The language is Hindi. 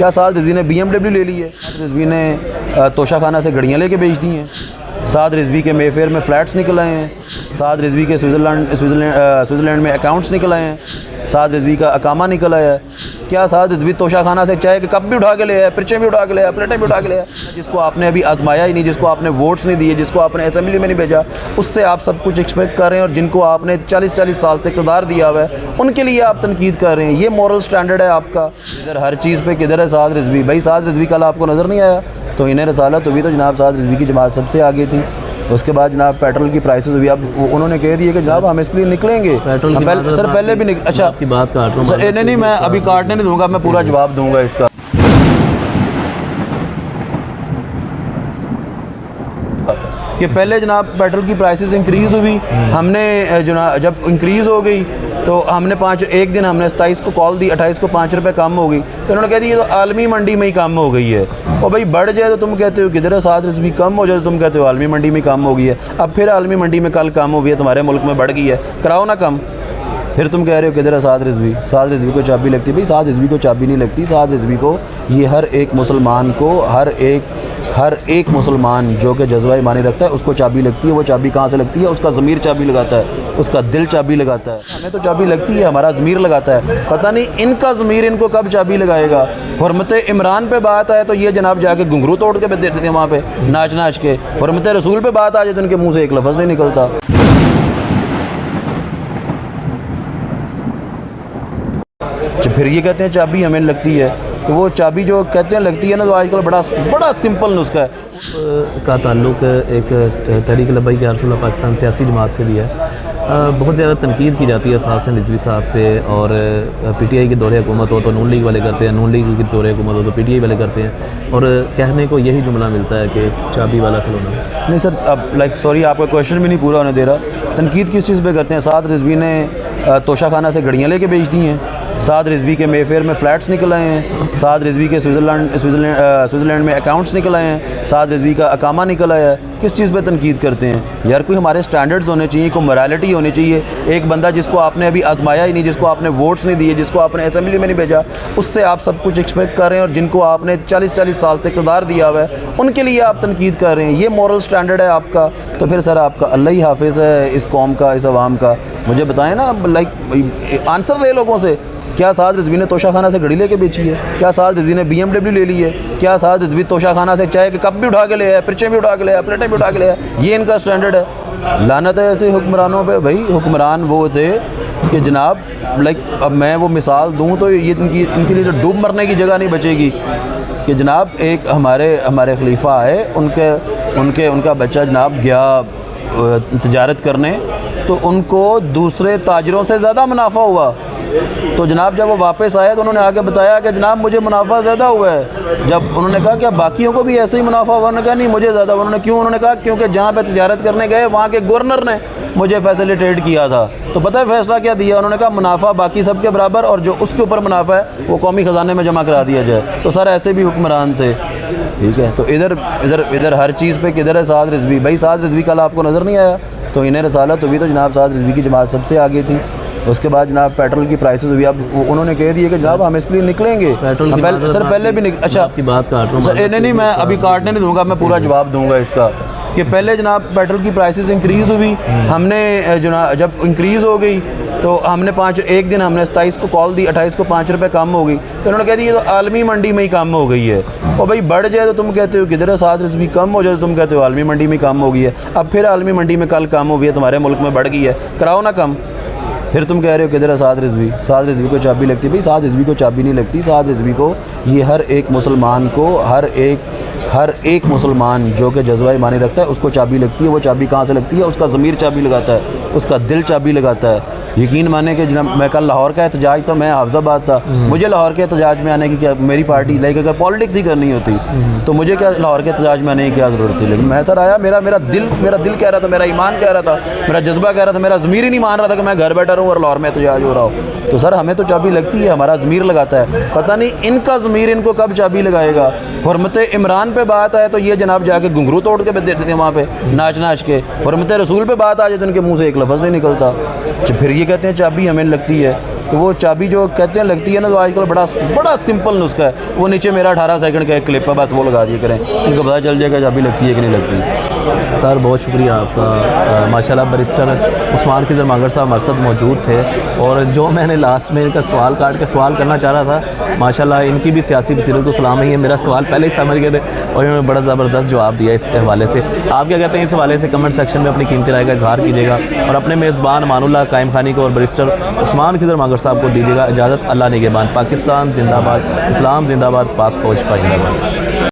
क्या साद रिजवी ने BMW ले ली है? साद रिजवी ने तोशा खाना से घड़ियाँ लेके बेच दी हैं। साद रिजवी के मेफेयर में फ़्लैट्स निकल आए हैं। साद रिजवी के स्विट्ज़रलैंड में अकाउंट्स निकल आए हैं। साद रिजवी का अकामा निकल आया है। क्या साद रिजवी तोशा खाना से चाय के कप भी उठा के ले आया, पिरचें भी उठा के ले आया, प्लेटें भी उठा के ले आया? जिसको आपने अभी आजमाया ही नहीं, जिसको आपने वोट्स नहीं दिए, जिसको आपने असेंबली में नहीं भेजा, उससे आप सब कुछ एक्सपेक्ट कर रहे हैं। और जिनको आपने 40-40 साल से इक़्तिदार दिया हुआ है, उनके लिए आप तनकीद कर रहे हैं। ये मॉरल स्टैंडर्ड है आपका? इधर हर चीज़ पे किधर है साद रिजवी? भाई साद रिजवी कल आपको नज़र नहीं आया? तो इन्हें रसालत हुई तो जनाब साद रिजवी की जमात सबसे आगे थी। उसके बाद जनाब पेट्रोल की प्राइसेस भी अब उन्होंने कह दिए कि जनाब हम इसके लिए निकलेंगे। सर पहले भी अच्छा आपकी बात काट रहा हूँ। नहीं, मैं अभी काटने नहीं दूंगा, मैं पूरा जवाब दूंगा इसका। कि पहले जनाब पेट्रोल की प्राइसेस इंक्रीज़ हुई, हमने जब इंक्रीज़ हो गई तो हमने एक दिन हमने 27 को कॉल दी, 28 को 5 रुपये कम हो गई। तो उन्होंने कह दिया ये तो आलमी मंडी में ही कम हो गई है। और भाई बढ़ जाए तो तुम कहते हो किधर है साद रिजवी, कम हो जाए तो तुम कहते हो आलमी मंडी में कम हो गई है। अब फिर आलमी मंडी में कल कम हो गई है, तुम्हारे मुल्क में बढ़ गई है, कराओ ना कम। फिर तुम कह रहे हो किधर है साद रिजवी? साद रिजवी को चाबी लगती है? भाई साद रिजवी को चाबी नहीं लगती। साद रिजवी को ये हर एक मुसलमान को, हर एक मुसलमान जो कि जज्बा ईमानी रखता है उसको चाबी लगती है। वो चाबी कहाँ से लगती है? उसका ज़मीर चाबी लगाता है, उसका दिल चाबी लगाता है। हमें तो चाबी लगती है, हमारा ज़मीर लगाता है। पता नहीं इनका ज़मीर इनको कब चाबी लगाएगा। हुर्मत इमरान पे बात आए तो ये जनाब जाके घुंघरू तोड़ के देते थे वहाँ पे नाच नाच के। हुर्मत रसूल पे बात आ जाए तो उनके मुँह से एक लफ्ज़ नहीं निकलता। फिर ये कहते हैं चाबी हमें लगती है, तो वो चाबी जो कहते हैं लगती है ना, तो आजकल बड़ा सिंपल नुस्खा है। का ताल्लुक़ एक तहरीक लब्बैक या रसूलल्लाह पाकिस्तान सियासी जमात से भी है। बहुत ज़्यादा तनकीद की जाती है साहब से रिजवी साहब पे। और PTI के दौरे हुकूमत हो तो नून लीग वाले करते हैं, नून लीग के दौरे हुकूमत हो तो PTI वाले करते हैं। और कहने को यही जुमला मिलता है कि चाबी वाला खिलौना। नहीं सर, अब सॉरी आपका क्वेश्चन भी नहीं पूरा होने दे रहा। तनकीद किस चीज़ पे करते हैं? साद रिजवी ने तोशा खाना से घड़ियाँ लेके बेच दी हैं। साद रिजवी के मेफेयर में फ़्लैट्स निकल आए हैं। साद रिजवी के स्विट्ज़रलैंड में अकाउंट्स निकल आए हैं। साद रिजवी का अकामा निकल आया है। किस चीज़ पे तनकीद करते हैं यार? कोई हमारे स्टैंडर्ड्स होने चाहिए, कोई मोरालिटी होनी चाहिए। एक बंदा जिसको आपने अभी आजमाया ही नहीं, जिसको आपने वोट्स नहीं दिए, जिसको आपने असेंबली में नहीं भेजा, उससे आप सब कुछ एक्सपेक्ट कर रहे हैं। और जिनको आपने 40-40 साल से इक़्तिदार दिया हुआ है, उनके लिए आप तनकीद कर रहे हैं। ये मॉरल स्टैंडर्ड है आपका? तो फिर सर आपका अल्लाह ही हाफिज़ है इस कौम का, इस अवाम का। मुझे बताएं ना, आंसर ले लोगों से। क्या साद रिजवी ने तोशा खाना से घड़ी लेके बेची है? क्या साद रिजवी ने BMW ले ली है? क्या साद रिजवी तोशा खाना से चाय के कप भी उठा के ले आया, पिरचें भी उठा के ले आया, प्लेटें भी उठा के ले आया? ये इनका स्टैंडर्ड है। लानत है ऐसे हुक्मरानों पे। भाई हुक्मरान वो थे कि जनाब अब मैं वो मिसाल दूँ तो ये इनके लिए जो डूब मरने की जगह नहीं बचेगी। कि जनाब एक हमारे खलीफा आए, उनका बच्चा जनाब गया तजारत करने, तो उनको दूसरे ताजरों से ज़्यादा मुनाफा हुआ। तो जनाब जब वो वापस आए तो उन्होंने आके बताया कि जनाब मुझे मुनाफा ज़्यादा हुआ है। जब उन्होंने कहा क्या बाकियों को भी ऐसे ही मुनाफा हुआ? उन्होंने कहा नहीं मुझे ज़्यादा। उन्होंने क्यों? उन्होंने कहा क्योंकि जहाँ पे तजारत करने गए वहाँ के गवर्नर ने मुझे फैसिलिटेट किया था। तो पता है फ़ैसला क्या दिया? उन्होंने कहा मुनाफा बाकी सबके बराबर, और जो उसके ऊपर मुनाफा है वो कौमी ख़जाने में जमा करा दिया जाए। तो सर ऐसे भी हुक्मरान थे, ठीक है? तो इधर हर चीज़ पे किधर है साद रिजवी? भाई साद रिजवी कल आपको नज़र नहीं आया? तो इन्हें रसालत हुई तो जनाब साद रिजवी की जमात सबसे आगे थी। उसके बाद जनाब पेट्रोल की प्राइसेस भी अब उन्होंने कह दिए कि जनाब हम इसके लिए निकलेंगे। सर पहले भी अच्छा आपकी बात काट रहा हूँ। सर नहीं, मैं अभी काटने नहीं दूंगा, मैं पूरा जवाब दूंगा इसका। कि पहले जनाब पेट्रोल की प्राइसेस इंक्रीज़ हुई, हमने जब इंक्रीज़ हो गई तो हमने एक दिन हमने 27 को कॉल दी, 28 को 5 रुपये कम हो गई। तो उन्होंने कह दिया ये तो आलमी मंडी में ही कम हो गई है। और भाई बढ़ जाए तो तुम कहते हो किधर है साद रिजवी, कम हो जाए तो तुम कहते हो आलमी मंडी में कम हो गई है। अब फिर आलमी मंडी में कल कम हो गई है, तुम्हारे मुल्क में बढ़ गई है, कराओ ना कम। फिर तुम कह रहे हो किधर है साद रिजवी? साद रिजवी को चाबी लगती है? भाई साद रिजवी को चाबी नहीं लगती। साद रिजवी को ये हर एक मुसलमान को, हर एक मुसलमान जो कि जज्बा ईमानी रखता है उसको चाबी लगती है। वो चाबी कहाँ से लगती है? उसका ज़मीर चाबी लगाता है, उसका दिल चाबी लगाता है। यकीन माने कि जनाब मैं कल लाहौर का एहतजाज, तो मैं हाफिज़ाबाद था, मुझे लाहौर के एहतजाज में आने की क्या, मेरी पार्टी अगर पॉलिटिक्स ही करनी होती तो मुझे क्या लाहौर के एहतजाज में आने की क्या ज़रूरत थी? लेकिन मैं सर आया, मेरा दिल कह रहा था, मेरा ईमान कह रहा था, मेरा जज्बा कह रहा था, मेरा ज़मीर ही नहीं मान रहा था कि मैं घर बैठा रहूँ और लाहौर में एहतजाज हो रहा हो। तो सर हमें तो चाबी लगती है, हमारा ज़मीर लगाता है। पता नहीं इनका ज़मीर इनको कब चाबी लगाएगा। हुर्मत इमरान पे बात आए तो ये जनाब जाके घुंघरू तोड़ के देते थे वहाँ पे नाच नाच के। हुर्मत रसूल पे बात आ जाए तो उनके मुँह से एक लफ्ज़ नहीं निकलता। फिर ये कहते हैं चाबी हमें लगती है। तो वो चाबी जो कहते हैं लगती है ना, तो आजकल बड़ा बड़ा सिंपल नुस्खा है, वो नीचे मेरा 18 सेकंड का एक क्लिप है, बस वो लगा दिया करें, उनको पता चल जाएगा चाबी लगती है कि नहीं लगती। सर बहुत शुक्रिया आपका। माशाल्लाह बैरिस्टर उस्मान खिज़र मांगर साहब मरसद मौजूद थे, और जो मैंने लास्ट में इनका सवाल काट के सवाल करना चाह रहा था, माशाल्लाह इनकी भी सियासी बसीरत को सलाम है, मेरा सवाल पहले ही समझ गए थे और इन्होंने बड़ा ज़बरदस्त जवाब दिया इस हवाले से। आप क्या कहते हैं इस हवाले से? कमेंट सेक्शन में अपनी कीमती राय का इजहार कीजिएगा और अपने मेज़बान मानुल्लाह कायम खानी को और बैरिस्टर उस्मान खिज़र मांगर साहब को दीजिएगा इजाज़त। अल्लाह निगहबान। पाकिस्तान जिंदाबाद, इस्लाम जिंदाबाद, पाक फौज पाइंदाबाद।